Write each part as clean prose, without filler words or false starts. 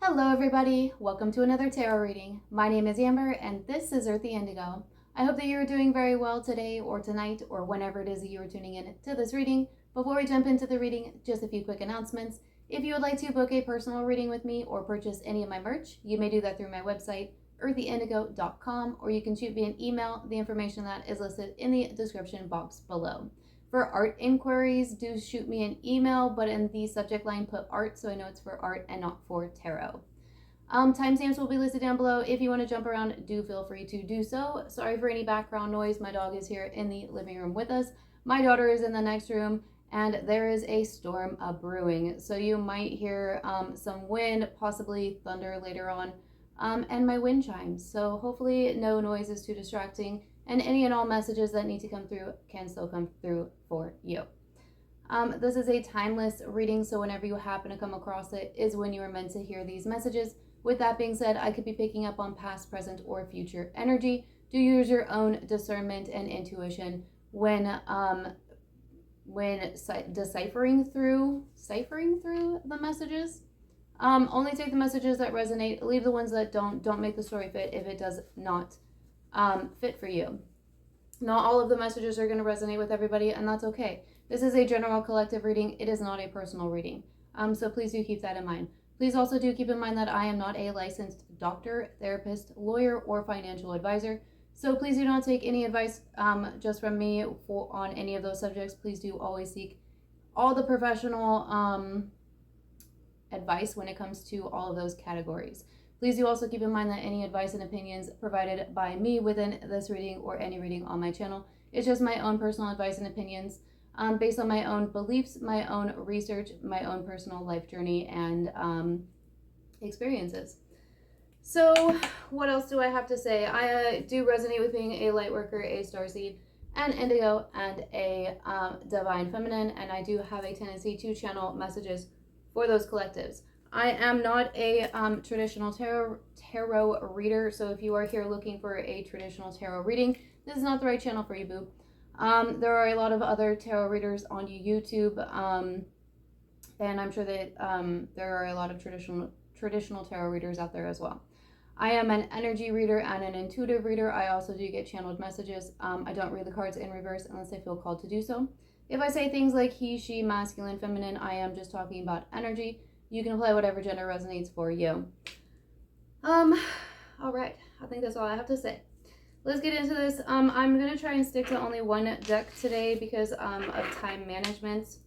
Hello everybody, welcome to another tarot reading. My name is Amber and this is Earthy Indigo. I hope that you are doing very well today or tonight or whenever it is that you are tuning in to this reading. Before we jump into the reading, just a few quick announcements. If you would like to book a personal reading with me or purchase any of my merch, you may do that through my website, earthyindigo.com, or you can shoot me an email. The information that is listed in the description box below. For art inquiries, do shoot me an email, but in the subject line put art so I know it's for art and not for tarot. Timestamps will be listed down below. If you want to jump around, do feel free to do so. Sorry for any background noise. My dog is here in the living room with us. My daughter is in the next room, and there is a storm brewing. So you might hear some wind, possibly thunder later on, and my wind chimes. So hopefully no noise is too distracting, and any and all messages that need to come through can still come through for you. This is a timeless reading, so whenever you happen to come across it is when you are meant to hear these messages. With that being said, I could be picking up on past, present, or future energy. Do use your own discernment and intuition when deciphering through the messages. Only take the messages that resonate. Leave the ones that don't make the story fit if it does not fit for you. Not all of the messages are going to resonate with everybody, and that's okay. This is a general collective reading. It is not a personal reading. So please do keep that in mind. Please also do keep in mind that I am not a licensed doctor, therapist, lawyer, or financial advisor. So please do not take any advice just from me on any of those subjects. Please do always seek all the professional advice when it comes to all of those categories. Please do also keep in mind that any advice and opinions provided by me within this reading or any reading on my channel is just my own personal advice and opinions based on my own beliefs, my own research, my own personal life journey, and experiences. So what else do I have to say? I do resonate with being a Lightworker, a Starseed, an Indigo, and a Divine Feminine, and I do have a tendency to channel messages for those collectives. I am not a traditional tarot reader, so if you are here looking for a traditional tarot reading, this is not the right channel for you, boo. There are a lot of other tarot readers on YouTube, and I'm sure that there are a lot of traditional tarot readers out there as well. I am an energy reader and an intuitive reader. I also do get channeled messages. I don't read the cards in reverse unless I feel called to do so. If I say things like he, she, masculine, feminine, I am just talking about energy. You can apply whatever gender resonates for you. All right, I think that's all I have to say. Let's get into this. I'm gonna try and stick to only one deck today because of time management.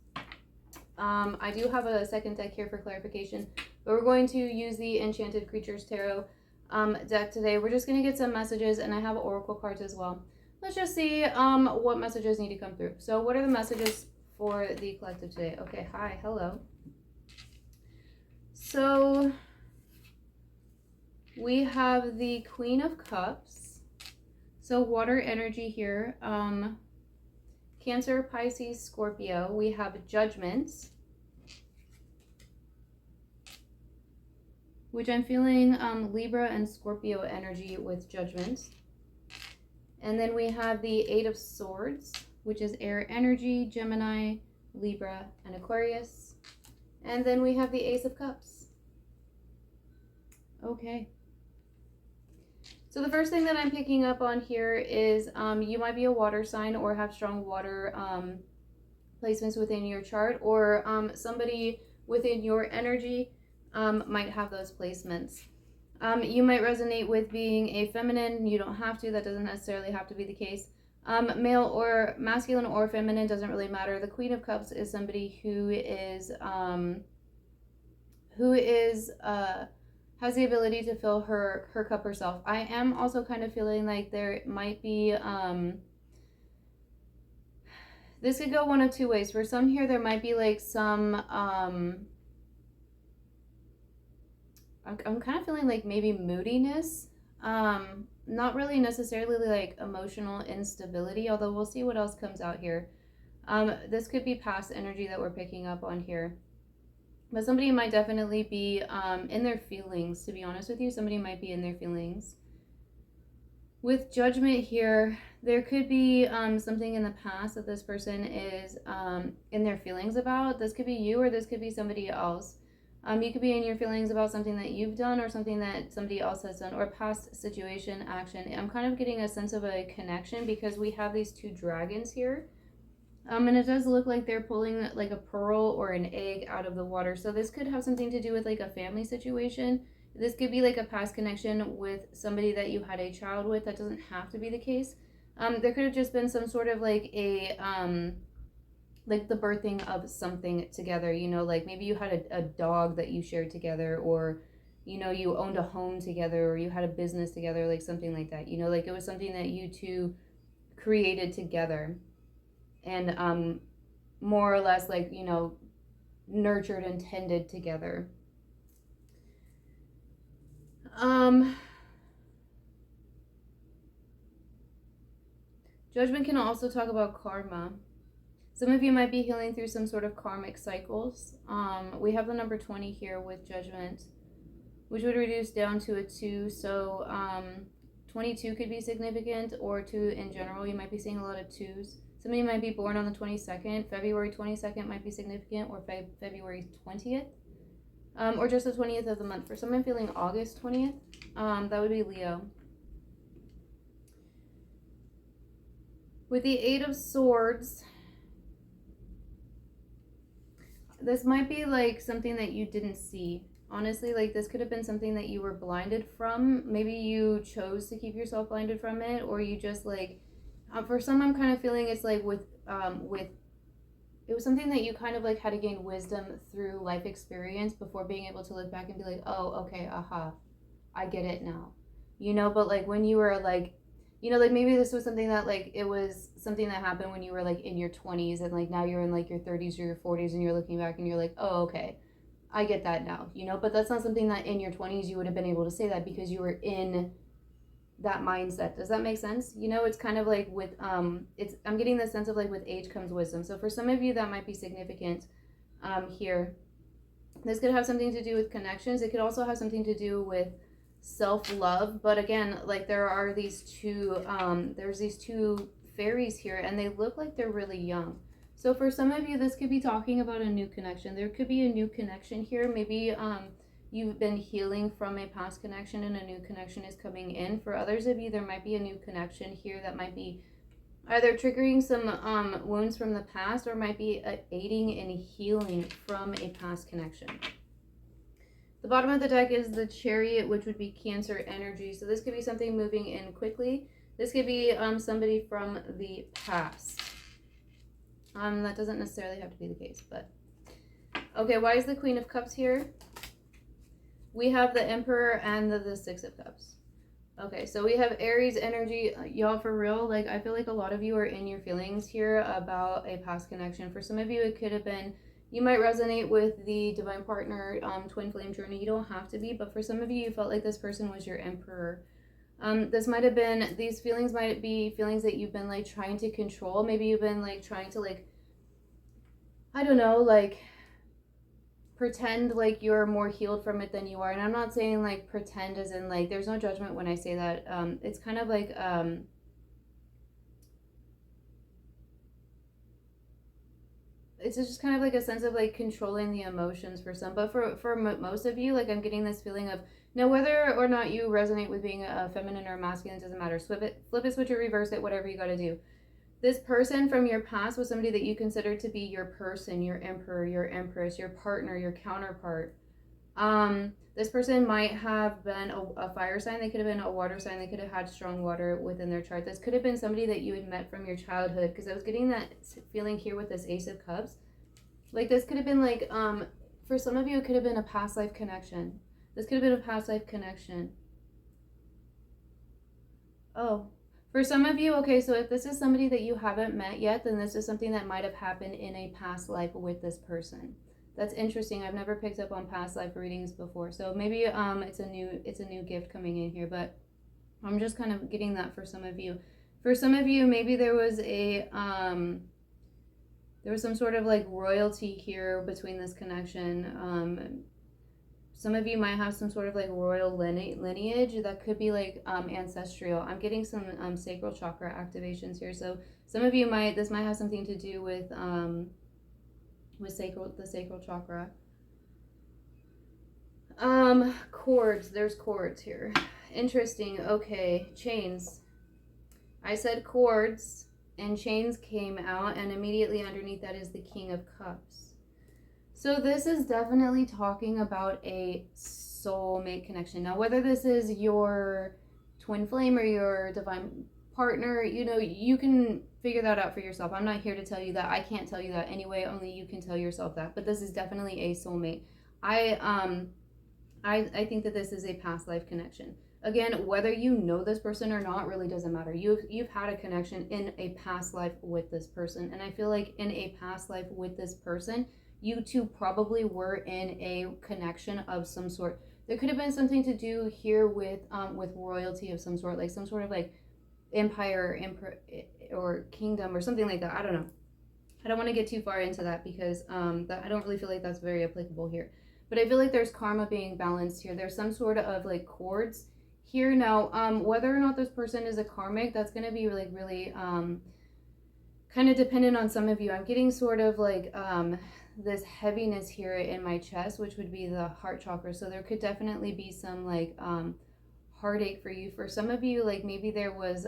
I do have a second deck here for clarification, but we're going to use the Enchanted Creatures Tarot deck today. We're just gonna get some messages, and I have oracle cards as well. Let's just see what messages need to come through. So what are the messages for the collective today? Okay, hi, hello. So we have the Queen of Cups. So water energy here. Cancer, Pisces, Scorpio. We have Judgment, which I'm feeling Libra and Scorpio energy with Judgment. And then we have the Eight of Swords, which is air energy, Gemini, Libra, and Aquarius. And then we have the Ace of Cups. Okay. So the first thing that I'm picking up on here is you might be a water sign or have strong water placements within your chart, or somebody within your energy might have those placements. You might resonate with being a feminine. You don't have to. That doesn't necessarily have to be the case. Male or masculine or feminine doesn't really matter. The Queen of Cups is somebody who has the ability to fill her cup herself. I am also kind of feeling like there might be this could go one of two ways. For some here, there might be like some I'm kind of feeling like maybe moodiness, not really necessarily like emotional instability, although we'll see what else comes out here. This could be past energy that we're picking up on here. But somebody might definitely be in their feelings, to be honest with you. Somebody might be in their feelings. With Judgment here, there could be something in the past that this person is in their feelings about. This could be you or this could be somebody else. You could be in your feelings about something that you've done or something that somebody else has done, or past situation, action. I'm kind of getting a sense of a connection because we have these two dragons here. And it does look like they're pulling like a pearl or an egg out of the water. So this could have something to do with like a family situation. This could be like a past connection with somebody that you had a child with. That doesn't have to be the case. There could have just been some sort of like a like the birthing of something together, you know, like maybe you had a dog that you shared together, or, you know, you owned a home together, or you had a business together, like something like that, you know, like it was something that you two created together and more or less like, you know, nurtured and tended together. Judgment can also talk about karma. Some of you might be healing through some sort of karmic cycles. We have the number 20 here with Judgment, which would reduce down to a 2. So 22 could be significant, or 2 in general. You might be seeing a lot of 2s. Some of you might be born on the 22nd. February 22nd might be significant, or February 20th. Or just the 20th of the month. For some, I'm feeling August 20th. That would be Leo. With the 8 of Swords, this might be like something that you didn't see. Honestly, like this could have been something that you were blinded from. Maybe you chose to keep yourself blinded from it, or you just like, for some, I'm kind of feeling it's like with it was something that you kind of like had to gain wisdom through life experience before being able to look back and be like, oh, okay, aha, I get it now, you know. But like when you were like, you know, like maybe this was something that like it was something that happened when you were like in your 20s, and like now you're in like your 30s or your 40s, and you're looking back and you're like, oh, okay, I get that now, you know. But that's not something that in your 20s you would have been able to say that because you were in that mindset. Does that make sense? You know, it's kind of like with it's, I'm getting the sense of like with age comes wisdom. So for some of you that might be significant here. This could have something to do with connections. It could also have something to do with self-love. But again, like there are these two there's these two fairies here, and they look like they're really young. So for some of you, this could be talking about a new connection. There could be a new connection here. Maybe you've been healing from a past connection and a new connection is coming in. For others of you, there might be a new connection here that might be either triggering some wounds from the past, or might be aiding in healing from a past connection. The bottom of the deck is the Chariot, which would be Cancer energy. So this could be something moving in quickly. This could be somebody from the past. That doesn't necessarily have to be the case, but okay. Why is the Queen of Cups here? We have the Emperor and the Six of Cups. Okay, so we have Aries energy. Y'all, for real, like I feel like a lot of you are in your feelings here about a past connection. For some of you, it could have been, you might resonate with the divine partner, twin flame journey. You don't have to be, but for some of you, you felt like this person was your Emperor. This might have been, these feelings might be feelings that you've been like trying to control. Maybe you've been like trying to like, I don't know, like pretend like you're more healed from it than you are. And I'm not saying like pretend as in like, there's no judgment when I say that. It's kind of like, it's just kind of like a sense of like controlling the emotions for some. But for most of you, like I'm getting this feeling of, now whether or not you resonate with being a feminine or masculine, doesn't matter. Flip it, switch it, reverse it, whatever you got to do. This person from your past was somebody that you consider to be your person, your emperor, your empress, your partner, your counterpart. This person might have been a fire sign. They could have been a water sign. They could have had strong water within their chart. This could have been somebody that you had met from your childhood, because I was getting that feeling here with this Ace of Cups. Like this could have been like, for some of you, it could have been a past life connection. This could have been a past life connection. Oh, for some of you, okay, so if this is somebody that you haven't met yet, then this is something that might have happened in a past life with this person. That's interesting. I've never picked up on past life readings before. So maybe it's a new gift coming in here, but I'm just kind of getting that for some of you. For some of you, maybe there was a there was some sort of like royalty here between this connection. Some of you might have some sort of like royal lineage that could be like ancestral. I'm getting some sacral chakra activations here. So some of you this might have something to do with the sacral chakra. Cords. There's cords here. Interesting. Okay, chains. I said cords, and chains came out, and immediately underneath that is the King of Cups. So this is definitely talking about a soulmate connection. Now, whether this is your twin flame or your divine partner, you know, you can figure that out for yourself. I'm not here to tell you that. I can't tell you that anyway. Only you can tell yourself that. But this is definitely a soulmate. I think that this is a past life connection. Again, whether you know this person or not really doesn't matter. You've had a connection in a past life with this person, and I feel like in a past life with this person, you two probably were in a connection of some sort. There could have been something to do here with royalty of some sort, like some sort of like empire, or kingdom or something like that. I don't know. I don't want to get too far into that because that I don't really feel like that's very applicable here. But I feel like there's karma being balanced here. There's some sort of like cords here. Now, whether or not this person is a karmic, that's going to be really kind of dependent on some of you. I'm getting sort of like this heaviness here in my chest, which would be the heart chakra. So there could definitely be some like heartache for you. For some of you, like maybe there was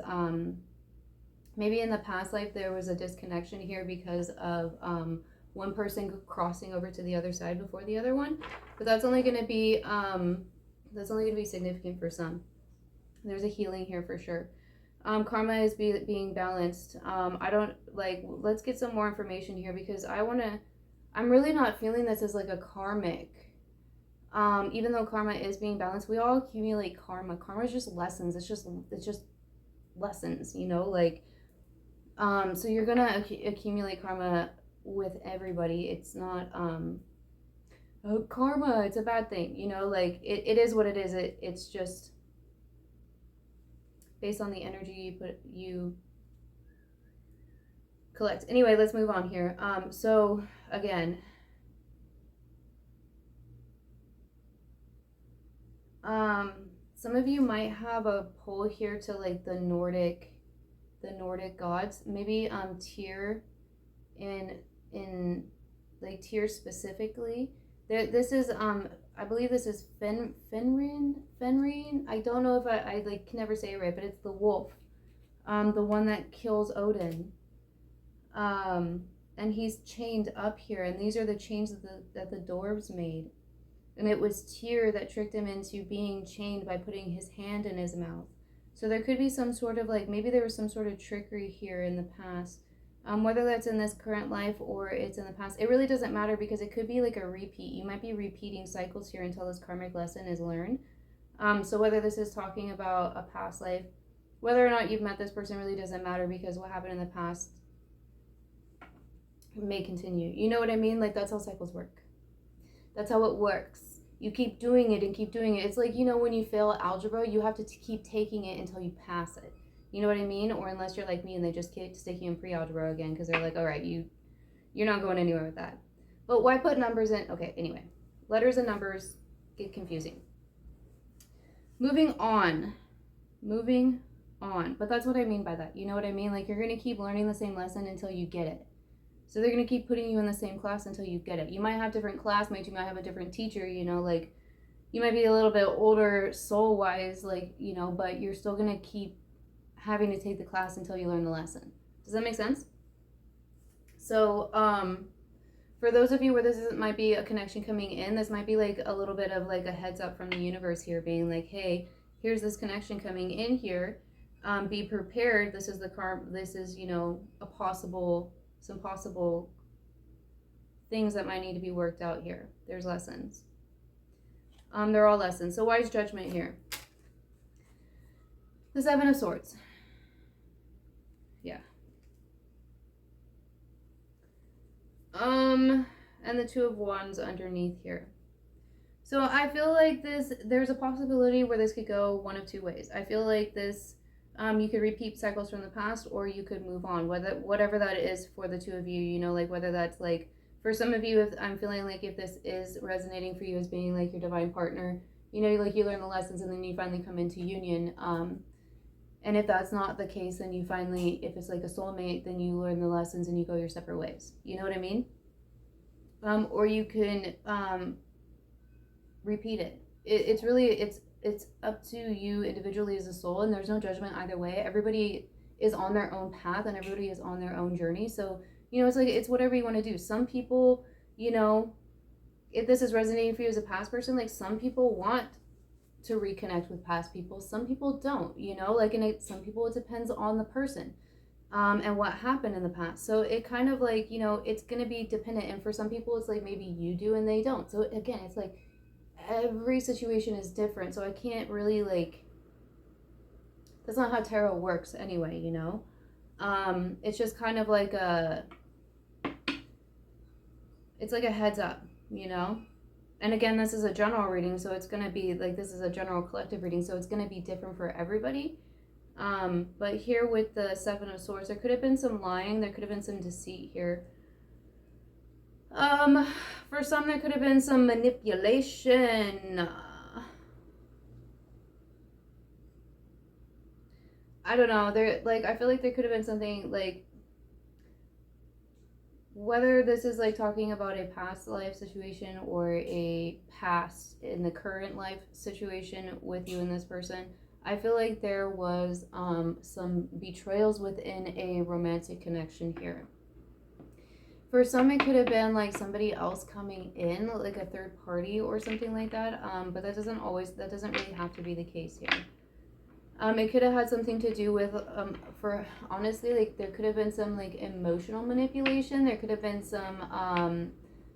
maybe in the past life there was a disconnection here because of one person crossing over to the other side before the other one. But that's only going to be significant for some. There's a healing here for sure. Karma is being balanced. I don't like, let's get some more information here because I'm really not feeling this as like a karmic. Even though karma is being balanced, we all accumulate karma. Karma is just lessons. It's just lessons, you know, like, so you're gonna accumulate karma with everybody. It's not, oh, karma, it's a bad thing, you know, like it is what it is. It's just based on the energy you collect. Anyway, let's move on here. So again, some of you might have a pull here to like the Nordic gods, maybe Tyr in like Tyr specifically. This is I believe this is Fenrir. I don't know if I like can never say it right, but it's the wolf, the one that kills Odin. And he's chained up here, and these are the chains that the dwarves made. And it was Tyr that tricked him into being chained by putting his hand in his mouth. So there could be some sort of like, maybe there was some sort of trickery here in the past. Whether that's in this current life or it's in the past, it really doesn't matter because it could be like a repeat. You might be repeating cycles here until this karmic lesson is learned. So whether this is talking about a past life, whether or not you've met this person really doesn't matter because what happened in the past may continue. You know what I mean? Like that's how cycles work. That's how it works. You keep doing it and keep doing it. It's like, you know, when you fail algebra, you have to keep taking it until you pass it. You know what I mean? Or unless you're like me and they just keep sticking in pre-algebra again because they're like, all right, you're not going anywhere with that. But why put numbers in? Okay, anyway. Letters and numbers get confusing. Moving on. But that's what I mean by that. You know what I mean? Like you're going to keep learning the same lesson until you get it. So they're going to keep putting you in the same class until you get it. You might have different classmates. You might have a different teacher, you know, like you might be a little bit older soul-wise, like, you know, but you're still going to keep having to take the class until you learn the lesson. Does that make sense? So for those of you where might be a connection coming in, this might be like a little bit of like a heads up from the universe here being like, hey, here's this connection coming in here. Be prepared. This is this is, you know, some possible things that might need to be worked out here. There's lessons. They're all lessons. So wise judgment here. The Seven of Swords. Yeah. And the Two of Wands underneath here. So I feel like there's a possibility where this could go one of two ways. I feel like this, you could repeat cycles from the past or you could move on, whatever that is for the two of you, you know, like whether that's like, for some of you, if I'm feeling like if this is resonating for you as being like your divine partner, you know, like you learn the lessons and then you finally come into union. And if that's not the case, then you finally, if it's like a soulmate, then you learn the lessons and you go your separate ways. You know what I mean? Or you can repeat it. it's really, it's up to you individually as a soul, and there's no judgment either way. Everybody is on their own path, and everybody is on their own journey. So, you know, it's like, it's whatever you want to do. Some people, you know, if this is resonating for you as a past person, like, some people want to reconnect with past people, some people don't, you know, like, and some people, it depends on the person, and what happened in the past. So it kind of like, you know, it's going to be dependent, and for some people it's like maybe you do and they don't. So again, it's like every situation is different, so I can't really, like, that's not how tarot works anyway, you know. It's just kind of like it's like a heads up, you know. And again, this is a general reading, so it's going to be like, this is a general collective reading, so it's going to be different for everybody. But here with the Seven of Swords, there could have been some lying, there could have been some deceit here. For some, there could have been some manipulation. I don't know. There, like, I feel like there could have been something, like, whether this is like talking about a past life situation or a past in the current life situation with you and this person, I feel like there was some betrayals within a romantic connection here. For some, it could have been like somebody else coming in, like a third party or something like that. But that doesn't really have to be the case here. It could have had something to do with, for honestly, like, there could have been some like emotional manipulation. There could have been some,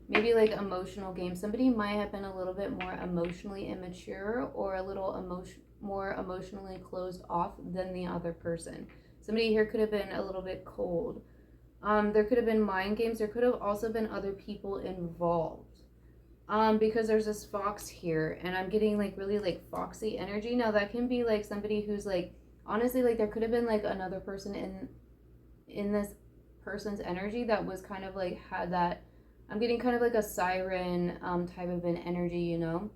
maybe like emotional games. Somebody might have been a little bit more emotionally immature, or a little more emotionally closed off than the other person. Somebody here could have been a little bit cold. There could have been mind games. There could have also been other people involved. Because there's this fox here, and I'm getting like really like foxy energy. Now that can be like somebody who's like, honestly, like, there could have been like another person in this person's energy that was kind of like, had that, I'm getting kind of like a siren type of an energy, you know,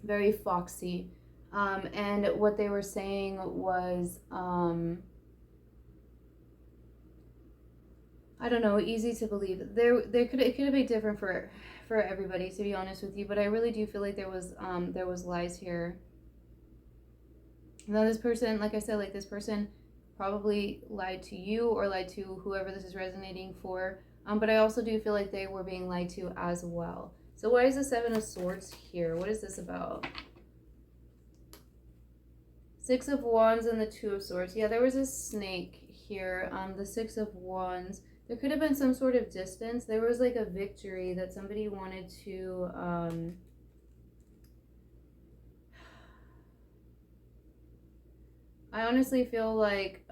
very foxy. And what they were saying was, I don't know, easy to believe. It could have been different for everybody, to be honest with you, but I really do feel like there was lies here. Now this person, like I said, like, this person probably lied to you or lied to whoever this is resonating for. But I also do feel like they were being lied to as well. So why is the Seven of Swords here? What is this about? Six of Wands and the Two of Swords. Yeah, there was a snake here. The Six of Wands. There could have been some sort of distance. There was like a victory that somebody wanted to, I honestly feel like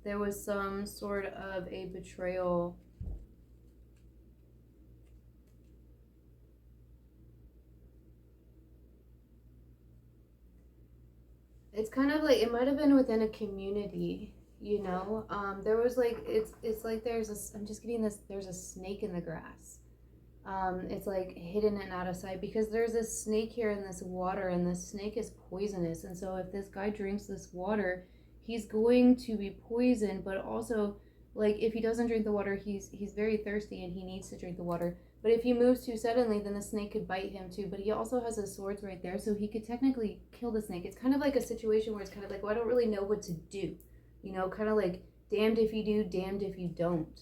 there was some sort of a betrayal. It's kind of like, it might have been within a community, you know. There was like, it's like I'm just getting this, there's a snake in the grass. It's like hidden and out of sight, because there's a snake here in this water, and this snake is poisonous. And so if this guy drinks this water, he's going to be poisoned. But also, like, if he doesn't drink the water, he's very thirsty and he needs to drink the water. But if he moves too suddenly, then the snake could bite him too. But he also has his swords right there, so he could technically kill the snake. It's kind of like a situation where it's kind of like, well, I don't really know what to do, you know, kind of like damned if you do, damned if you don't.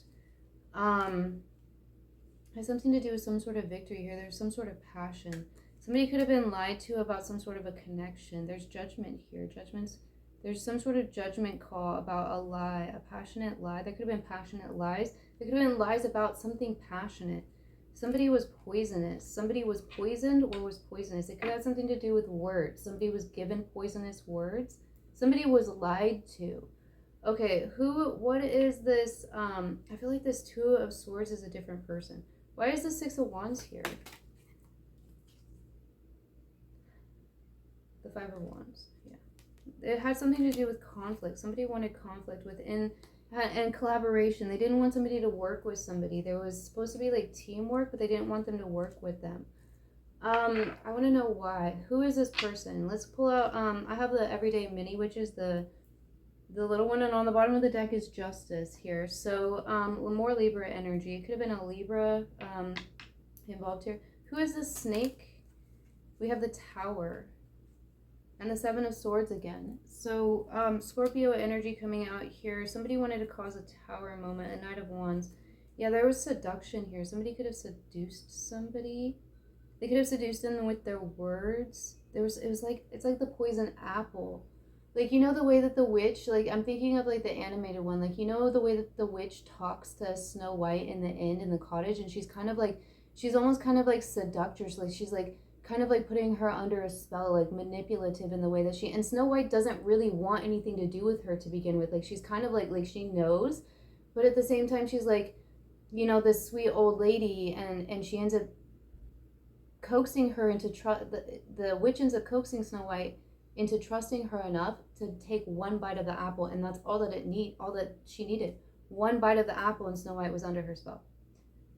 Has something to do with some sort of victory here. There's some sort of passion. Somebody could have been lied to about some sort of a connection. There's judgment here. There's some sort of judgment call about a lie, a passionate lie. There could have been passionate lies. There could have been lies about something passionate. Somebody was poisonous. Somebody was poisoned or was poisonous. It could have something to do with words. Somebody was given poisonous words. Somebody was lied to. Okay, what is this? I feel like this Two of Swords is a different person. Why is the Six of Wands here? The Five of Wands, yeah. It had something to do with conflict. Somebody wanted conflict within, and collaboration. They didn't want somebody to work with somebody. There was supposed to be like teamwork, but they didn't want them to work with them. I want to know why. Who is this person? Let's pull out, I have the Everyday Mini, which is the little one, and on the bottom of the deck is Justice here. So more Libra energy. It could have been a Libra involved here. Who is this snake? We have the Tower and the Seven of Swords again. So Scorpio energy coming out here. Somebody wanted to cause a Tower moment, a Knight of Wands. Yeah, there was seduction here. Somebody could have seduced somebody. They could have seduced them with their words. It's like the poison apple. Like, you know the way that the witch, like, I'm thinking of, like, the animated one. Like, you know the way that the witch talks to Snow White in the inn, in the cottage, and she's kind of, like, she's almost kind of, like, seductress. Like, she's, like, kind of, like, putting her under a spell, like, manipulative in the way that she... And Snow White doesn't really want anything to do with her to begin with. Like, she's kind of, like, she knows. But at the same time, she's, like, you know, this sweet old lady, and she ends up coaxing her into... The witch ends up coaxing Snow White into trusting her enough to take one bite of the apple, and that's all that she needed. One bite of the apple and Snow White was under her spell.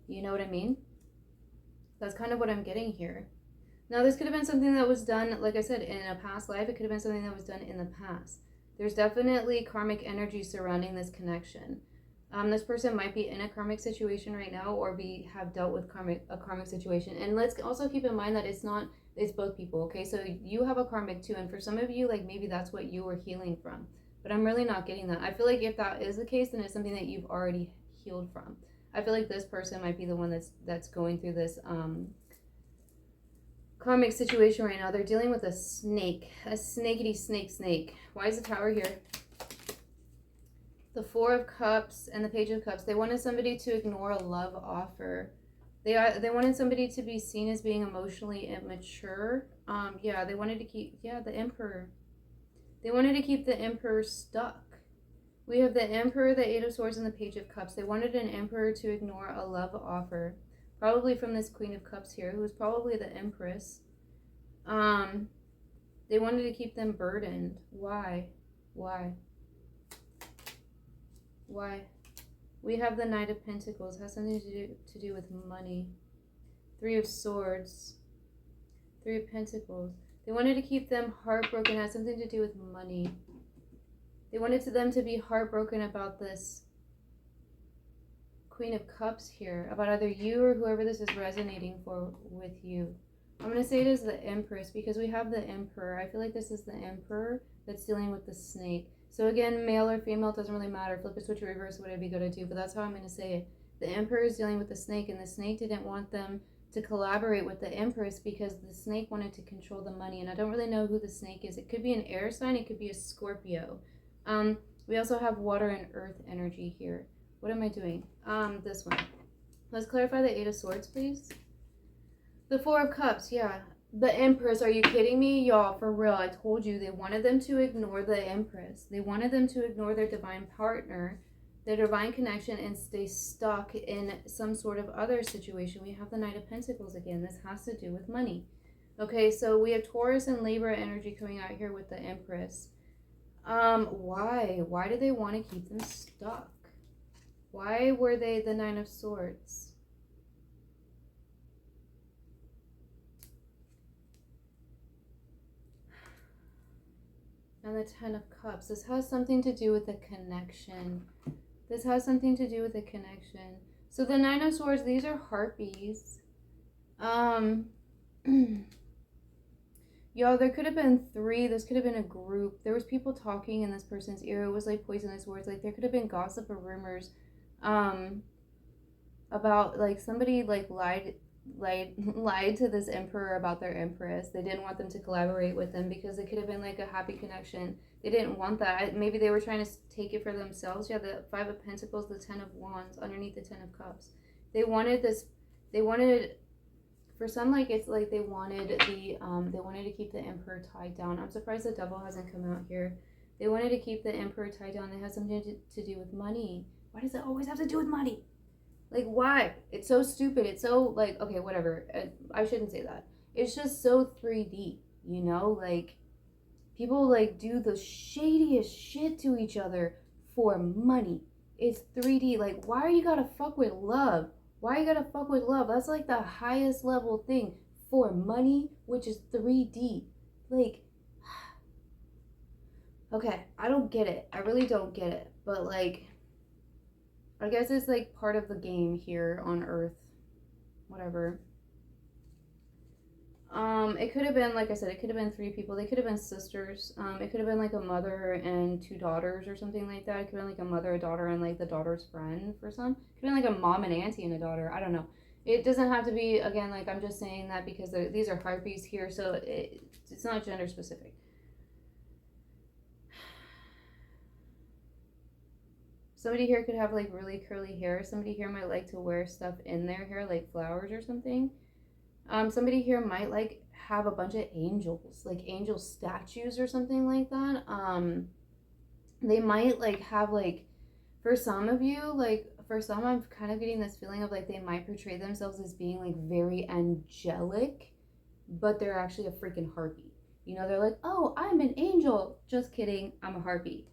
You know what I mean? That's kind of what I'm getting here. Now, this could have been something that was done, like I said, in a past life. It could have been something that was done in the past. There's definitely karmic energy surrounding this connection. This person might be in a karmic situation right now, or have dealt with a karmic situation. And let's also keep in mind that it's both people, okay? So you have a karmic too, and for some of you, like, maybe that's what you were healing from. But I'm really not getting that. I feel like if that is the case, then it's something that you've already healed from. I feel like this person might be the one that's going through this karmic situation right now. They're dealing with a snake, a snakeity snake. Why is the Tower here? The Four of Cups and the Page of Cups. They wanted somebody to ignore a love offer. They wanted somebody to be seen as being emotionally immature. Yeah, they wanted to keep, the Emperor. They wanted to keep the Emperor stuck. We have the Emperor, the Eight of Swords, and the Page of Cups. They wanted an Emperor to ignore a love offer. Probably from this Queen of Cups here, who is probably the Empress. They wanted to keep them burdened. Why? We have the Knight of Pentacles. It has something to do with money. Three of Swords. Three of Pentacles. They wanted to keep them heartbroken. It has something to do with money. They wanted them to be heartbroken about this Queen of Cups here. About either you or whoever this is resonating with you. I'm going to say it is the Empress because we have the Emperor. I feel like this is the Emperor that's dealing with the snake. So again, male or female, it doesn't really matter. Flip it, switch, or reverse, whatever you gotta do. But that's how I'm going to say it. The Emperor is dealing with the snake, and the snake didn't want them to collaborate with the Empress because the snake wanted to control the money. And I don't really know who the snake is. It could be an air sign. It could be a Scorpio. We also have water and earth energy here. What am I doing? This one. Let's clarify the Eight of Swords, please. The Four of Cups, yeah. The Empress, are you kidding me? Y'all, for real, I told you. They wanted them to ignore the Empress. They wanted them to ignore their divine partner, their divine connection, and stay stuck in some sort of other situation. We have the Knight of Pentacles again. This has to do with money. Okay, so we have Taurus and Libra energy coming out here with the Empress. Why? Why do they want to keep them stuck? Why were they the Nine of Swords? And the Ten of Cups. This has something to do with a connection. This has something to do with a connection. So the Nine of Swords, these are harpies. Y'all, there could have been three. This could have been a group. There was people talking in this person's ear. It was like poisonous words. Like there could have been gossip or rumors about like somebody like lied to this emperor about their empress. They didn't want them to collaborate with them because it could have been like a happy connection. They didn't want that. Maybe they were trying to take it for themselves. Yeah, the Five of Pentacles, the Ten of Wands underneath the Ten of Cups. They wanted this. They wanted, for some, like it's like they wanted the they wanted to keep the emperor tied down. I'm surprised the Devil hasn't come out here. They wanted to keep the emperor tied down. They had something to do with money. Why does it always have to do with money? Like, why? It's so stupid. It's so, like, okay, whatever. I shouldn't say that. It's just so 3D, you know? Like, people, like, do the shadiest shit to each other for money. It's 3D. Like, why you gotta fuck with love? Why you gotta fuck with love? That's, like, the highest level thing for money, which is 3D. Like, okay, I don't get it. I really don't get it. But, like, I guess it's like part of the game here on Earth. Whatever. It could have been, like I said, it could have been 3 people. They could have been sisters. It could have been like a mother and 2 daughters or something like that. It could have been like a mother, a daughter, and like the daughter's friend for some. It could have been like a mom and auntie and a daughter. I don't know. It doesn't have to be, again, like I'm just saying that because these are harpies here, so it's not gender specific. Somebody here could have like really curly hair. Somebody here might like to wear stuff in their hair, like flowers or something. Somebody here might like have a bunch of angels, like angel statues or something like that. They might like have like, for some of you, like for some, I'm kind of getting this feeling of like they might portray themselves as being like very angelic, but they're actually a freaking harpy. You know, they're like, oh, I'm an angel. Just kidding, I'm a harpy.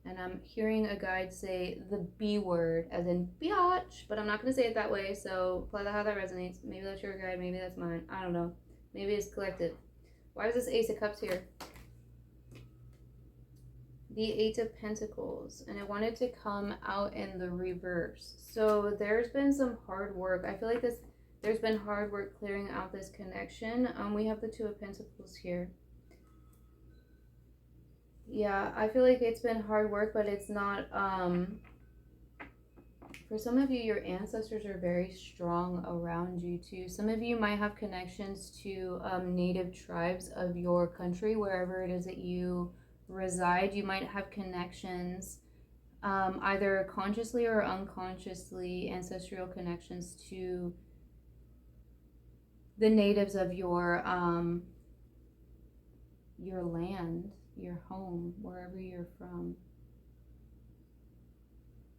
And I'm hearing a guide say the B word, as in biatch, but I'm not going to say it that way, so apply that how that resonates. Maybe that's your guide, maybe that's mine. I don't know. Maybe it's collective. Why is this Ace of Cups here? The Eight of Pentacles, and I wanted to come out in the reverse. So there's been some hard work. I feel like there's been hard work clearing out this connection. We have the Two of Pentacles here. Yeah, I feel like it's been hard work, but it's not, for some of you, your ancestors are very strong around you too. Some of you might have connections to native tribes of your country, wherever it is that you reside. You might have connections, either consciously or unconsciously, ancestral connections to the natives of your land, your home, wherever you're from.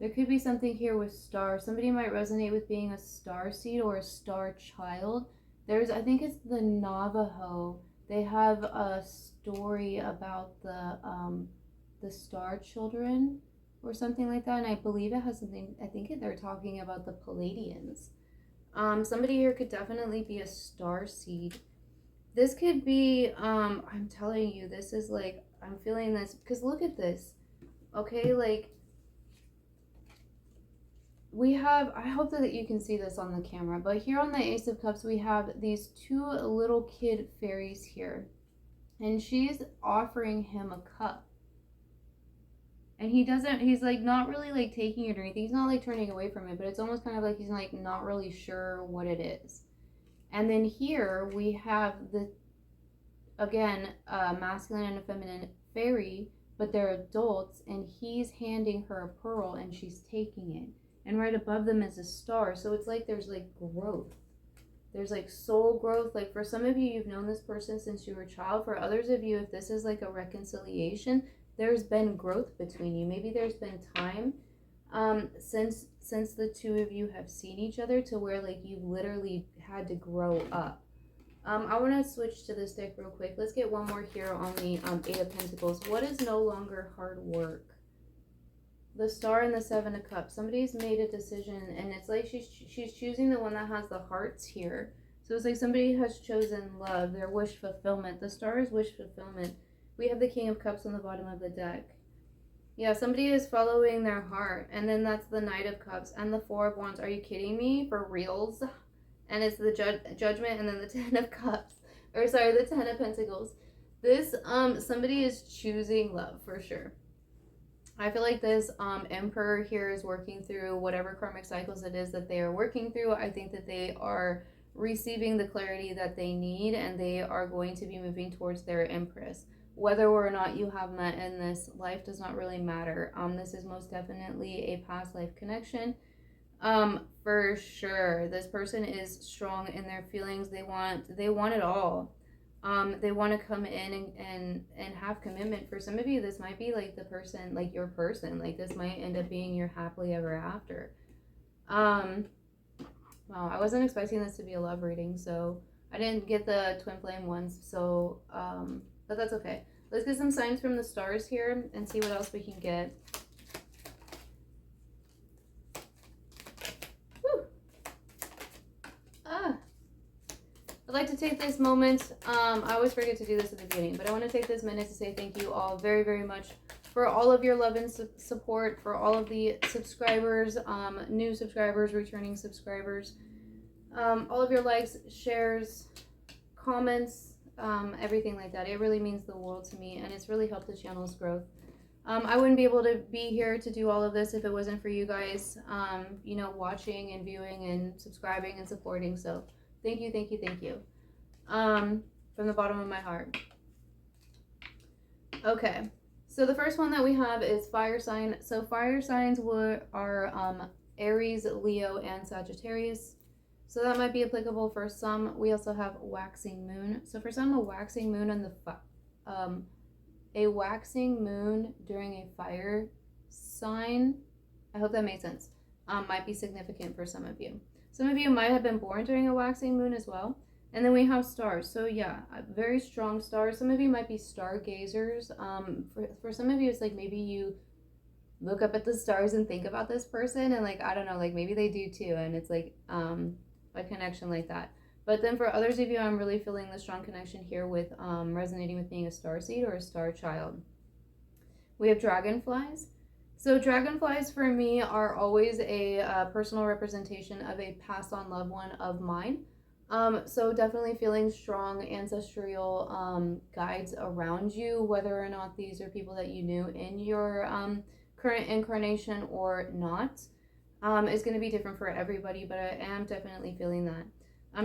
There could be something here with star. Somebody might resonate with being a starseed or a star child. I think it's the Navajo. They have a story about the star children or something like that, and I believe it has something. I think they're talking about the Palladians. Somebody here could definitely be a starseed. This could be, I'm telling you, this is like, I'm feeling this, because look at this, okay, like, we have, I hope that you can see this on the camera, but here on the Ace of Cups, we have these 2 little kid fairies here, and she's offering him a cup, and he's like not really like taking it or anything, he's not like turning away from it, but it's almost kind of like he's like not really sure what it is. And then here we have the, again, a masculine and a feminine fairy, but they're adults, and he's handing her a pearl and she's taking it. And right above them is a star, so it's like there's like growth. There's like soul growth. Like for some of you, you've known this person since you were a child. For others of you, if this is like a reconciliation, there's been growth between you. Maybe there's been time since the 2 of you have seen each other to where like you've literally had to grow up. I want to switch to this deck real quick. Let's get one more here on the Eight of Pentacles. What is no longer hard work? The Star and the Seven of Cups. Somebody's made a decision, and it's like she's choosing the one that has the hearts here. So it's like somebody has chosen love, their wish fulfillment. The Star is wish fulfillment. We have the King of Cups on the bottom of the deck. Yeah, somebody is following their heart. And then that's the Knight of Cups and the Four of Wands. Are you kidding me? For reals? And it's the Judgment and then the Ten of Cups. Or sorry, the Ten of Pentacles. This, somebody is choosing love for sure. I feel like this Emperor here is working through whatever karmic cycles it is that they are working through. I think that they are receiving the clarity that they need, and they are going to be moving towards their Empress. Whether or not you have met in this life does not really matter. This is most definitely a past life connection. For sure, this person is strong in their feelings. They want it all. They want to come in and have commitment. For some of you, this might be like the person, like your person. Like this might end up being your happily ever after. Wow, I wasn't expecting this to be a love reading, so I didn't get the twin flame ones. So, but that's okay. Let's get some signs from the stars here and see what else we can get. Woo. I'd like to take this moment, I always forget to do this at the beginning, but I want to take this minute to say thank you all very, very much for all of your love and support, for all of the subscribers, new subscribers, returning subscribers. all of your likes, shares, comments, everything like that. It really means the world to me, and it's really helped the channel's growth. I wouldn't be able to be here to do all of this if it wasn't for you guys, you know, watching and viewing and subscribing and supporting. So thank you, thank you, thank you, from the bottom of my heart. Okay, so the first one that we have is fire sign. So fire signs are Aries, Leo, and Sagittarius. So that might be applicable for some. We also have waxing moon. So for some, a waxing moon on the a waxing moon during a fire sign, I hope that made sense, might be significant for some of you. Some of you might have been born during a waxing moon as well. And then we have stars. So yeah, very strong stars. Some of you might be stargazers. For some of you, it's like maybe you look up at the stars and think about this person, and like, I don't know, like maybe they do too, and it's like a connection like that. But then for others of you, I'm really feeling the strong connection here with resonating with being a starseed or a star child. We have dragonflies. So dragonflies for me are always a personal representation of a passed on loved one of mine. So definitely feeling strong ancestral guides around you, whether or not these are people that you knew in your current incarnation or not. Is going to be different for everybody, but I am definitely feeling that.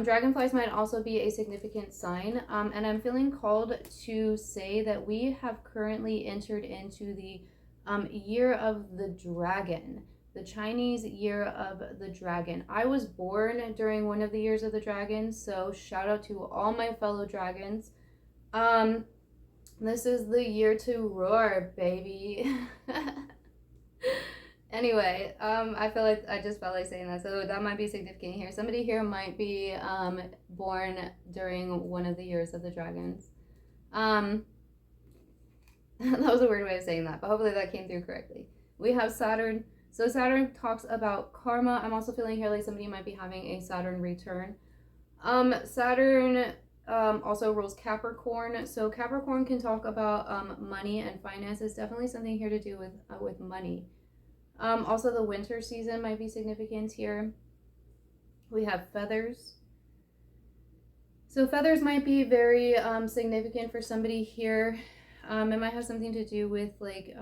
Dragonflies might also be a significant sign, and I'm feeling called to say that we have currently entered into the year of the dragon, the Chinese year of the dragon. I was born during one of the years of the dragon, so shout out to all my fellow dragons. This is the year to roar, baby. Anyway, I just felt like saying that, so that might be significant here. Somebody here might be born during one of the years of the dragons. That was a weird way of saying that, but hopefully that came through correctly. We have Saturn. So Saturn talks about karma. I'm also feeling here like somebody might be having a Saturn return. Saturn also rules Capricorn. So Capricorn can talk about money and finances. Definitely something here to do with money. Also the winter season might be significant here. We have feathers. So feathers might be very significant for somebody here. It might have something to do with like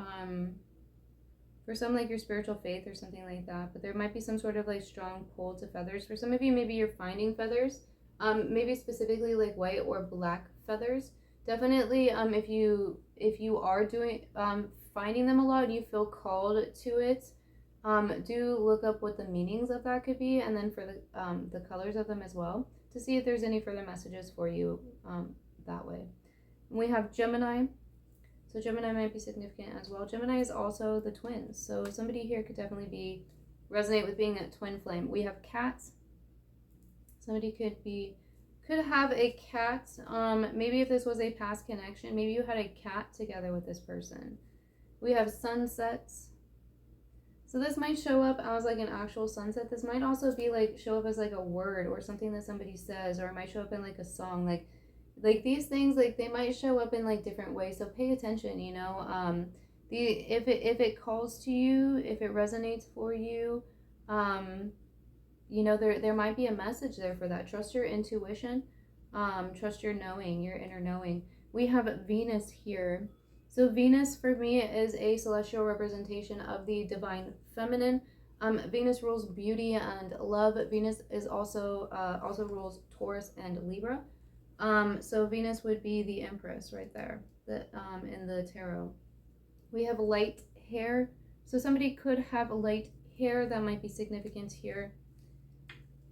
for some like your spiritual faith or something like that, but there might be some sort of like strong pull to feathers. For some of you, maybe you're finding feathers, maybe specifically like white or black feathers. Definitely if you are doing finding them a lot and you feel called to it, do look up what the meanings of that could be, and then for the colors of them as well, to see if there's any further messages for you that way. And we have Gemini. So Gemini might be significant as well. Gemini is also the twins. So somebody here could definitely resonate with being a twin flame. We have cats. Somebody could have a cat. Maybe if this was a past connection, maybe you had a cat together with this person. We have sunsets. So this might show up as like an actual sunset. This might also be like show up as like a word or something that somebody says, or it might show up in like a song. Like these things, like they might show up in like different ways. So pay attention, you know. If it calls to you, if it resonates for you, you know, there might be a message there for that. Trust your intuition. Trust your knowing, your inner knowing. We have Venus here. So Venus for me is a celestial representation of the divine feminine. Venus rules beauty and love. Venus is also rules Taurus and Libra. So Venus would be the Empress right there, in the tarot. We have light hair. So somebody could have light hair that might be significant here.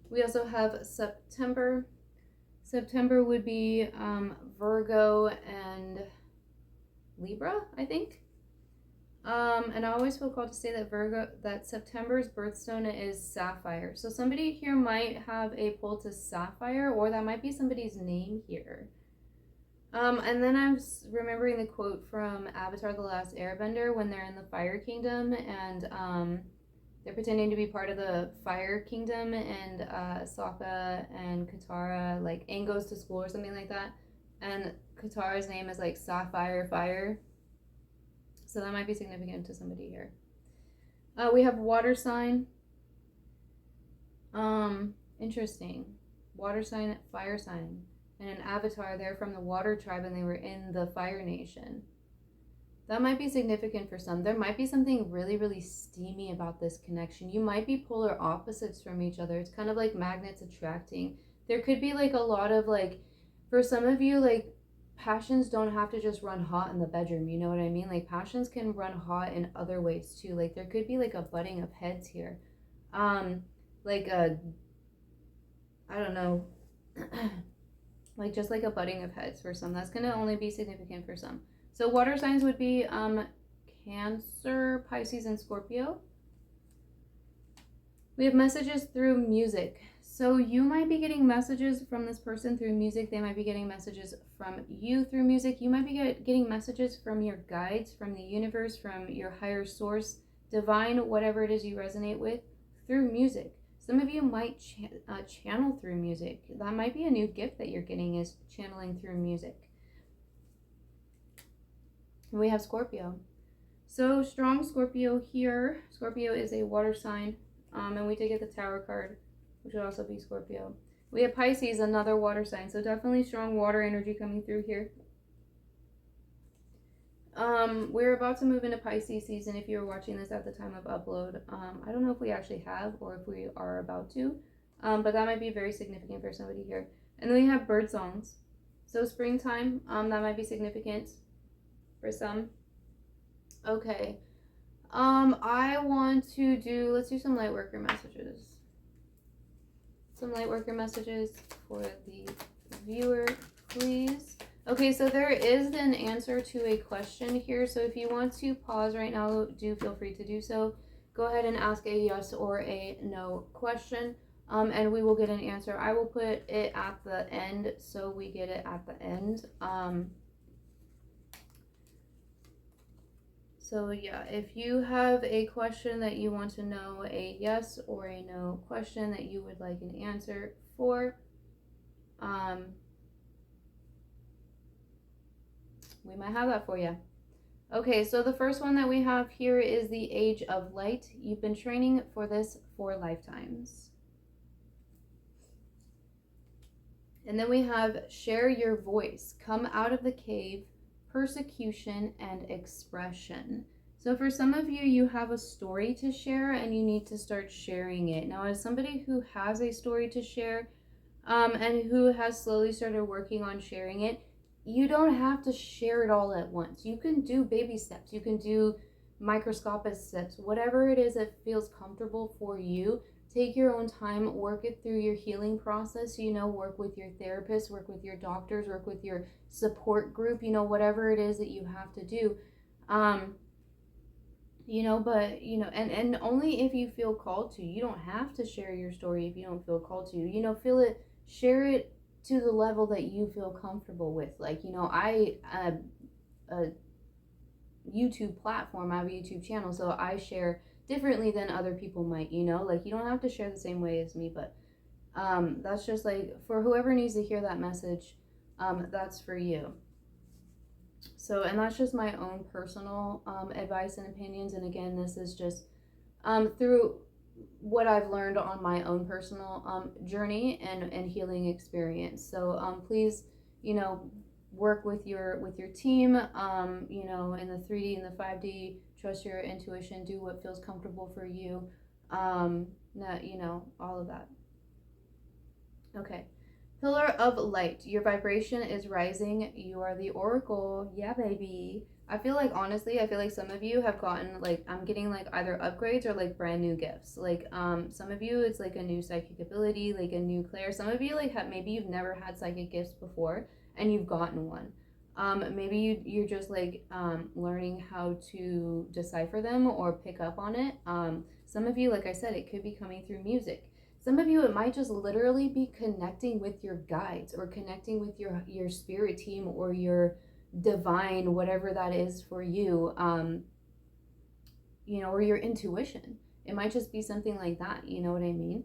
We also have September. September would be Virgo and Libra, I think. And I always feel called to say that September's birthstone is Sapphire. So somebody here might have a pull to Sapphire, or that might be somebody's name here. And then I'm remembering the quote from Avatar: The Last Airbender when they're in the Fire Kingdom and they're pretending to be part of the Fire Kingdom, and Sokka and Katara, like Aang goes to school or something like that, and Katara's name is like Sapphire Fire. So that might be significant to somebody here. We have water sign. Interesting. Water sign, fire sign. And an avatar, they're from the water tribe and they were in the fire nation. That might be significant for some. There might be something really, really steamy about this connection. You might be polar opposites from each other. It's kind of like magnets attracting. There could be like a lot of like, for some of you, like passions don't have to just run hot in the bedroom. You know what I mean? Like passions can run hot in other ways too. Like there could be like a butting of heads here. Like a, I don't know, like just like a butting of heads for some. That's going to only be significant for some. So water signs would be Cancer, Pisces, and Scorpio. We have messages through music. So you might be getting messages from this person through music. They might be getting messages from you through music. You might be getting messages from your guides, from the universe, from your higher source, divine, whatever it is you resonate with, through music. Some of you might channel through music. That might be a new gift that you're getting, is channeling through music. And we have Scorpio. So strong Scorpio here. Scorpio is a water sign. And we did get the Tower card, which would also be Scorpio. We have Pisces, another water sign. So definitely strong water energy coming through here. We're about to move into Pisces season if you're watching this at the time of upload. I don't know if we actually have or if we are about to. But that might be very significant for somebody here. And then we have bird songs. So springtime, that might be significant for some. Okay. I want to do, let's do some Lightworker messages. Some Lightworker messages for the viewer, please. Okay, so there is an answer to a question here. So if you want to pause right now, do feel free to do so. Go ahead and ask a yes or a no question, and we will get an answer. I will put it at the end, so we get it at the end. So yeah, if you have a question that you want to know, a yes or a no question that you would like an answer for, we might have that for you. Okay, so the first one that we have here is the Age of Light. You've been training for this for lifetimes. And then we have Share Your Voice, Come Out of the Cave, Persecution and Expression. So for some of you, you have a story to share and you need to start sharing it. Now, as somebody who has a story to share and who has slowly started working on sharing it, you don't have to share it all at once. You can do baby steps. You can do microscopic steps. Whatever it is that feels comfortable for you, take your own time, work it through your healing process, work with your therapist, work with your doctors, work with your support group, whatever it is that you have to do. And only if you feel called to. You don't have to share your story if you don't feel called to. Feel it, share it to the level that you feel comfortable with. Like, I a YouTube platform, I have a YouTube channel, so I share differently than other people might, like you don't have to share the same way as me, but that's just like for whoever needs to hear that message, that's for you. So, and that's just my own personal advice and opinions, and again, this is just through what I've learned on my own personal journey and healing experience. So please, work with your team, in the 3D and the 5D. Trust your intuition, do what feels comfortable for you, all of that. Okay, Pillar of Light, your vibration is rising, you are the oracle, yeah baby. I feel like, honestly, some of you have gotten, like, I'm getting, like, either upgrades or, like, brand new gifts. Like, some of you, it's, like, a new psychic ability, like, a new clair. Some of you, like, maybe you've never had psychic gifts before, and you've gotten one. Maybe you're just, like, learning how to decipher them or pick up on it. Some of you, like I said, it could be coming through music. Some of you, it might just literally be connecting with your guides or connecting with your spirit team or your divine, whatever that is for you, or your intuition. It might just be something like that, you know what I mean?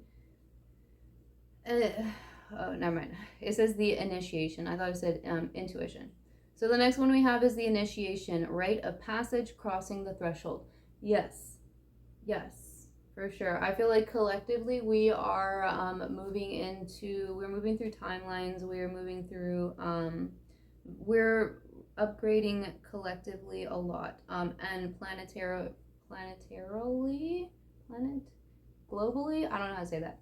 Oh, never mind. It says the initiation. I thought it said intuition. So the next one we have is the initiation, rite of passage, crossing the threshold. Yes, For sure. I feel like collectively we are moving through timelines, we're moving through, we're upgrading collectively a lot, and globally, I don't know how to say that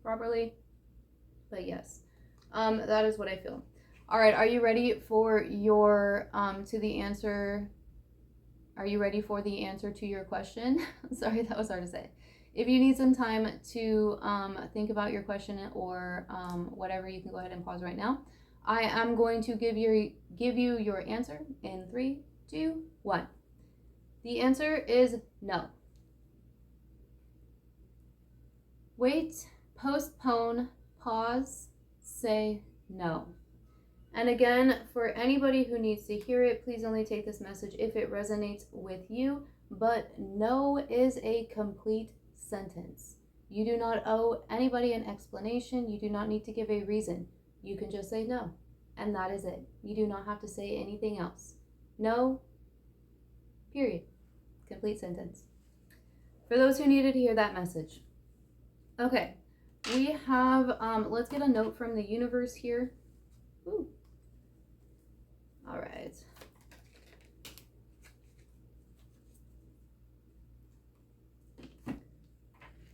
properly, but yes, that is what I feel. All right, are you ready for your, are you ready for the answer to your question? Sorry, that was hard to say. If you need some time to think about your question or whatever, you can go ahead and pause right now. I am going to give you your answer in 3, 2, 1. The answer is no. Wait, postpone, pause, say no. And again, for anybody who needs to hear it, please only take this message if it resonates with you. But no is a complete sentence. You do not owe anybody an explanation. You do not need to give a reason. You can just say no, and that is it. You do not have to say anything else. No, period. Complete sentence. For those who needed to hear that message. Okay, we have, let's get a note from the universe here. Ooh. All right.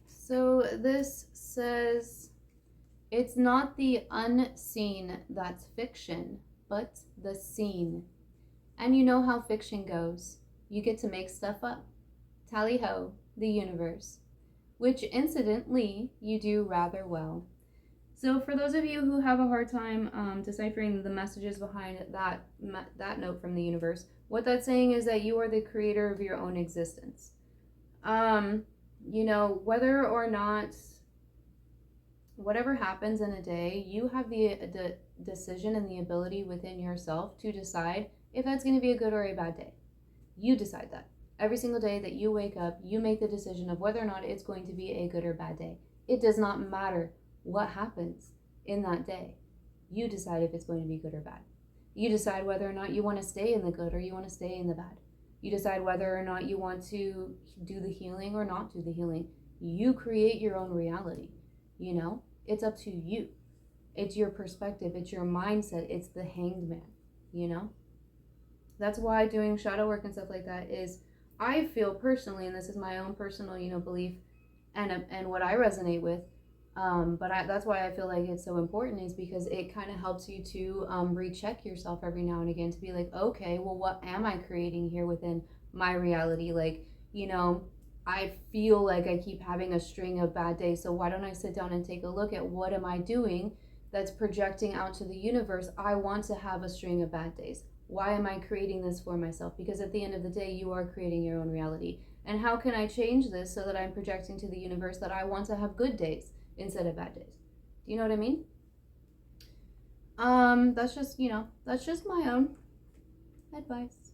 So this says, it's not the unseen that's fiction, but the seen. And you know how fiction goes. You get to make stuff up. Tally ho, the universe. Which incidentally, you do rather well. So for those of you who have a hard time deciphering the messages behind that note from the universe, what that's saying is that you are the creator of your own existence. You know, whether or not, whatever happens in a day, you have the decision and the ability within yourself to decide if that's going to be a good or a bad day. You decide that. Every single day that you wake up, you make the decision of whether or not it's going to be a good or bad day. It does not matter what happens in that day. You decide if it's going to be good or bad. You decide whether or not you want to stay in the good or you want to stay in the bad. You decide whether or not you want to do the healing or not do the healing. You create your own reality. You know, it's up to you. It's your perspective. It's your mindset. It's the hanged man, you know? That's why doing shadow work and stuff like that is, I feel personally, and this is my own personal, you know, belief and what I resonate with, that's why I feel like it's so important, is because it kind of helps you to recheck yourself every now and again to be like, okay, well, what am I creating here within my reality? Like, you know, I feel like I keep having a string of bad days, so why don't I sit down and take a look at what am I doing that's projecting out to the universe? I want to have a string of bad days. Why am I creating this for myself? Because at the end of the day, you are creating your own reality. And how can I change this so that I'm projecting to the universe that I want to have good days instead of bad days? Do you know what I mean? That's just, you know, that's just my own advice.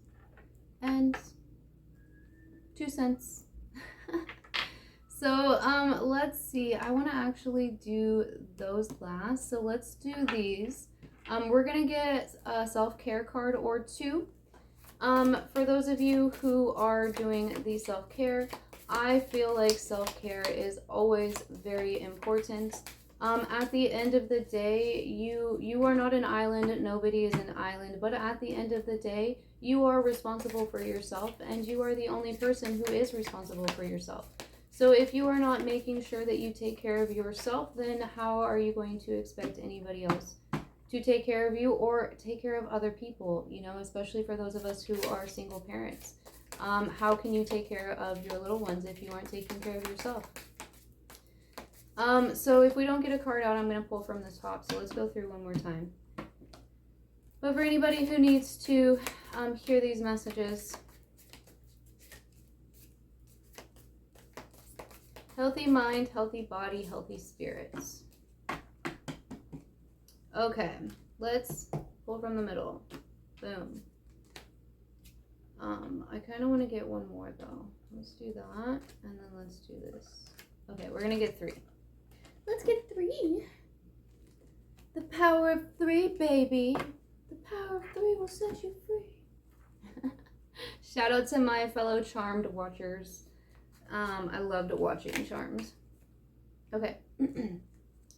And 2 cents. So, let's see. I want to actually do those last. So let's do these. We're going to get a self-care card or 2. For those of you who are doing the self-care, I feel like self-care is always very important. At the end of the day, you are not an island. Nobody is an island. But at the end of the day, you are responsible for yourself, and you are the only person who is responsible for yourself. So if you are not making sure that you take care of yourself, then how are you going to expect anybody else to take care of you or take care of other people, you know, especially for those of us who are single parents? How can you take care of your little ones if you aren't taking care of yourself? So if we don't get a card out, I'm going to pull from the top. So let's go through one more time. But for anybody who needs to hear these messages, healthy mind, healthy body, healthy spirits. Okay, let's pull from the middle. Boom. I kind of want to get one more though. Let's do that, and then let's do this. Okay, we're gonna get 3. Let's get 3. The power of 3, baby. The power of 3 will set you free. Shout out to my fellow charmed watchers. I loved watching charms. Okay.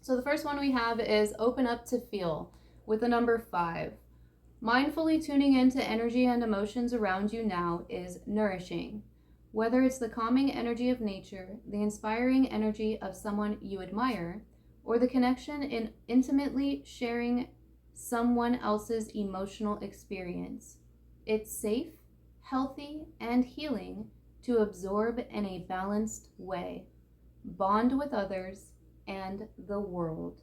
So the first one we have is open up to feel with the number 5. Mindfully tuning into energy and emotions around you now is nourishing. Whether it's the calming energy of nature, the inspiring energy of someone you admire, or the connection in intimately sharing someone else's emotional experience, it's safe, healthy, and healing to absorb in a balanced way. Bond with others and the world.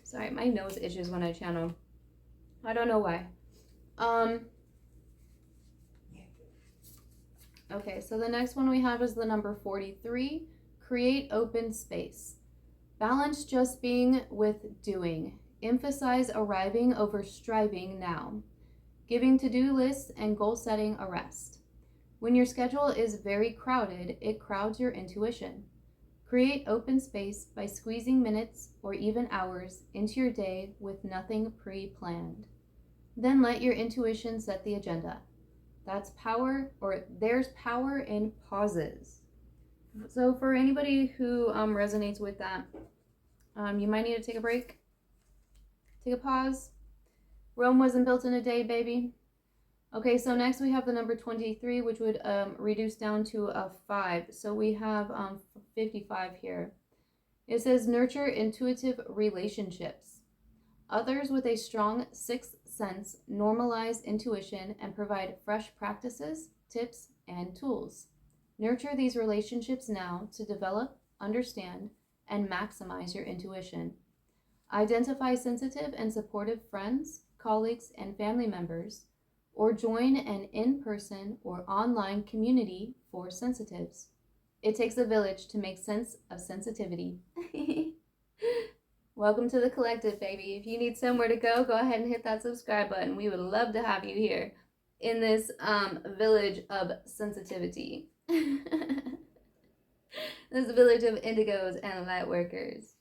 Sorry, my nose itches when I channel. I don't know why. Okay, so the next one we have is the number 43. Create open space. Balance just being with doing. Emphasize arriving over striving now. Giving to-do lists and goal setting a rest. When your schedule is very crowded, it crowds your intuition. Create open space by squeezing minutes or even hours into your day with nothing pre-planned. Then let your intuition set the agenda. That's power, or there's power in pauses. So for anybody who resonates with that, you might need to take a break, take a pause. Rome wasn't built in a day, baby. Okay, so next we have the number 23, which would reduce down to a 5. So we have 55 here. It says nurture intuitive relationships. Others with a strong sixth sense normalize intuition and provide fresh practices, tips, and tools. Nurture these relationships now to develop, understand, and maximize your intuition. Identify sensitive and supportive friends, colleagues, and family members, or join an in-person or online community for sensitives. It takes a village to make sense of sensitivity. Welcome to the collective, baby. If you need somewhere to go, go ahead and hit that subscribe button. We would love to have you here in this village of sensitivity. This village of indigos and lightworkers.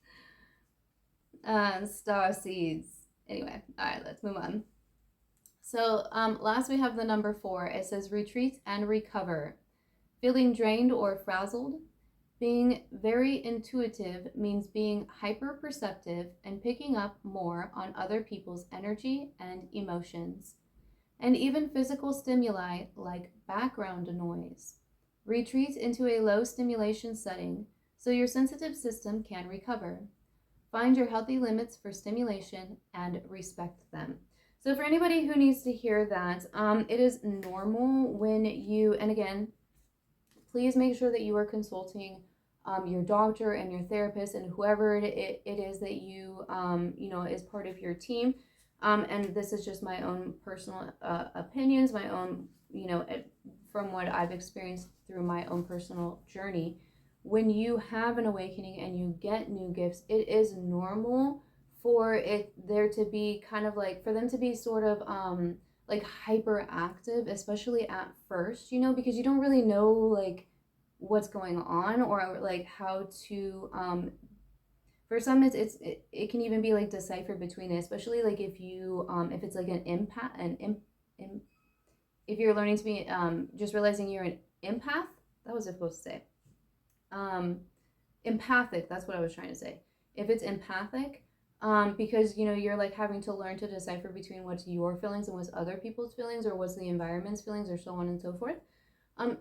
Starseeds. Anyway, all right, let's move on. So last we have the number 4. It says retreat and recover. Feeling drained or frazzled? Being very intuitive means being hyper-perceptive and picking up more on other people's energy and emotions, and even physical stimuli like background noise. Retreat into a low stimulation setting so your sensitive system can recover. Find your healthy limits for stimulation and respect them. So for anybody who needs to hear that, it is normal when you, and again, please make sure that you are consulting your doctor and your therapist and whoever it is that you, is part of your team. And this is just my own personal opinions, my own, from what I've experienced through my own personal journey. When you have an awakening and you get new gifts, it is normal for there to be kind of like, for them to be sort of like hyperactive, especially at first, because you don't really know like what's going on or like how to for some it can even be like deciphered between it, especially like if you if it's like an empath, if you're learning to be just realizing you're an empath. That was supposed to say empathic. That's what I was trying to say. If it's empathic, because you're like having to learn to decipher between what's your feelings and what's other people's feelings, or what's the environment's feelings, or so on and so forth.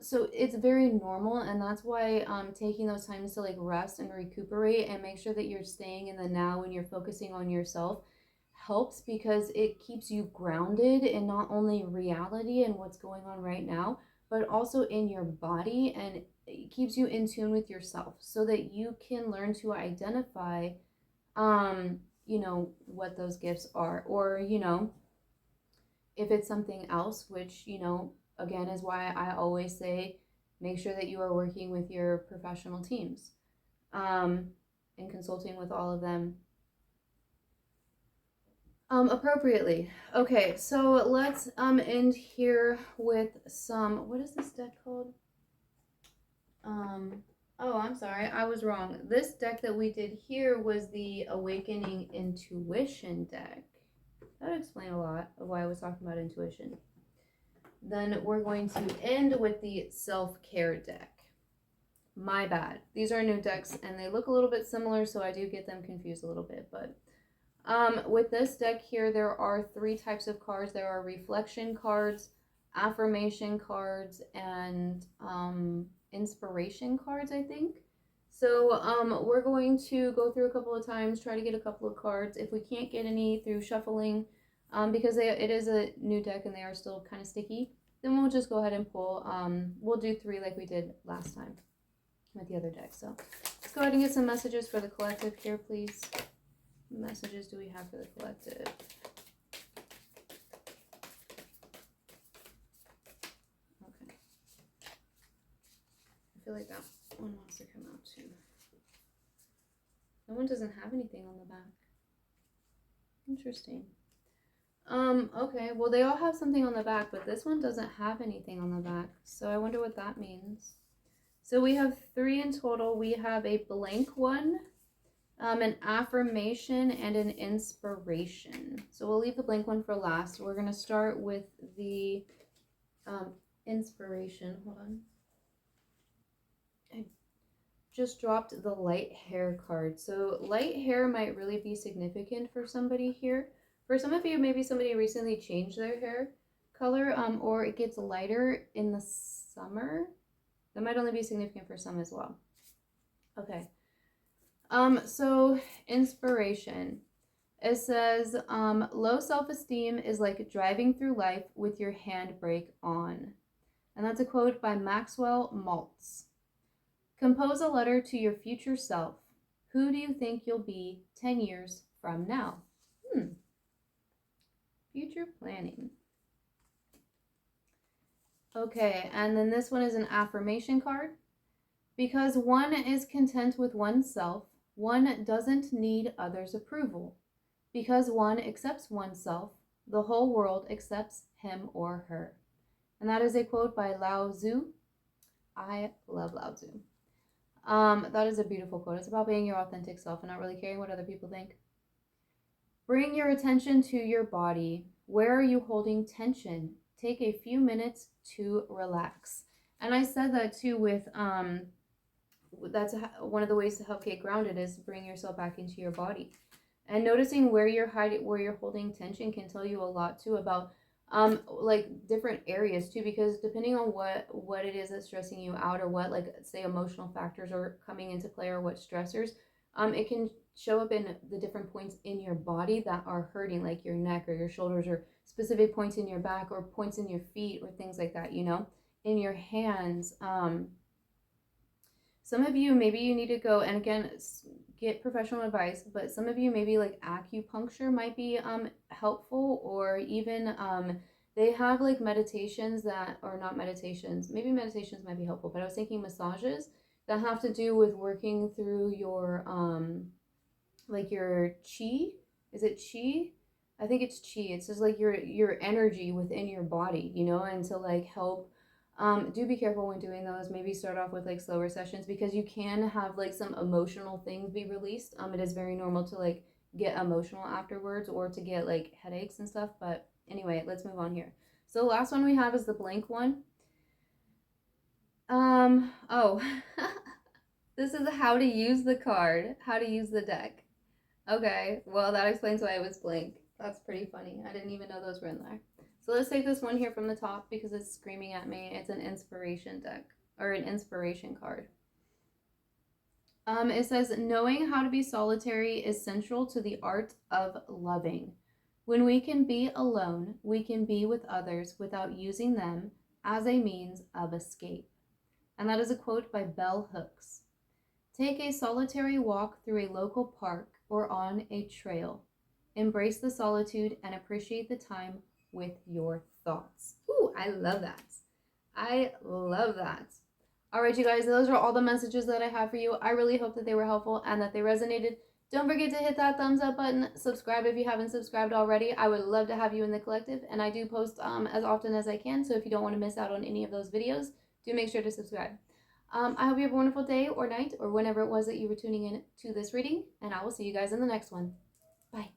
So it's very normal, and that's why taking those times to like rest and recuperate and make sure that you're staying in the now when you're focusing on yourself helps, because it keeps you grounded in not only reality and what's going on right now, but also in your body, and it keeps you in tune with yourself so that you can learn to identify what those gifts are, or if it's something else, which again is why I always say make sure that you are working with your professional teams and consulting with all of them appropriately. Okay, so let's end here with some, what is this deck called? Oh, I'm sorry, I was wrong. This deck that we did here was the Awakening Intuition deck. That would explain a lot of why I was talking about intuition. then we're going to end with the self-care deck. My bad. These are new decks and they look a little bit similar, so I do get them confused a little bit. But with this deck here, there are 3 types of cards. There are reflection cards, affirmation cards, and inspiration cards, I think. So we're going to go through a couple of times, try to get a couple of cards. If we can't get any through shuffling, because it is a new deck and they are still kind of sticky, then we'll just go ahead and pull. We'll do 3 like we did last time with the other deck. So let's go ahead and get some messages for the collective here, please. What messages do we have for the collective? Okay. I feel like that one wants to come out too. That one doesn't have anything on the back. Interesting. Okay, well they all have something on the back, but this one doesn't have anything on the back. So I wonder what that means. So we have 3 in total. We have a blank one, an affirmation, and an inspiration. So we'll leave the blank one for last. We're going to start with the inspiration. Hold on. I just dropped the light hair card. So light hair might really be significant for somebody here. For some of you, maybe somebody recently changed their hair color, or it gets lighter in the summer. That might only be significant for some as well. Okay. So inspiration. It says, low self-esteem is like driving through life with your handbrake on. And that's a quote by Maxwell Maltz. Compose a letter to your future self. Who do you think you'll be 10 years from now? Future planning. Okay, and then this one is an affirmation card. Because one is content with oneself, one doesn't need others' approval. Because one accepts oneself, the whole world accepts him or her. And that is a quote by Lao Tzu. I love Lao Tzu. That is a beautiful quote. It's about being your authentic self and not really caring what other people think. Bring your attention to your body. Where are you holding tension? Take a few minutes to relax. And I said that too with, that's one of the ways to help get grounded is bring yourself back into your body. And noticing where you're holding tension can tell you a lot too about like different areas too, because depending on what it is that's stressing you out, or what, like, say, emotional factors are coming into play, or what stressors, it can show up in the different points in your body that are hurting, like your neck or your shoulders, or specific points in your back, or points in your feet, or things like that, you know, in your hands. Some of you, maybe you need to go, and again, get professional advice, but some of you, maybe like acupuncture might be helpful, or even they have like meditations that, or not meditations, maybe meditations might be helpful, but I was thinking massages that have to do with working through your like your chi. Is it chi? I think it's chi. It's just like your energy within your body, you know, and to like help. Do be careful when doing those. Maybe start off with like slower sessions, because you can have like some emotional things be released. It is very normal to like get emotional afterwards, or to get like headaches and stuff. But anyway, let's move on here. So the last one we have is the blank one. Oh, this is how to use the card, how to use the deck. Okay, well, that explains why it was blank. That's pretty funny. I didn't even know those were in there. So let's take this one here from the top, because it's screaming at me. It's an inspiration deck, or an inspiration card. It says, knowing how to be solitary is central to the art of loving. When we can be alone, we can be with others without using them as a means of escape. And that is a quote by Bell Hooks. Take a solitary walk through a local park or on a trail. Embrace the solitude and appreciate the time with your thoughts. Ooh, I love that. I love that. All right, you guys, those are all the messages that I have for you. I really hope that they were helpful and that they resonated. Don't forget to hit that thumbs up button. Subscribe if you haven't subscribed already. I would love to have you in the collective, and I do post as often as I can, so if you don't want to miss out on any of those videos, do make sure to subscribe. I hope you have a wonderful day or night, or whenever it was that you were tuning in to this reading, and I will see you guys in the next one. Bye.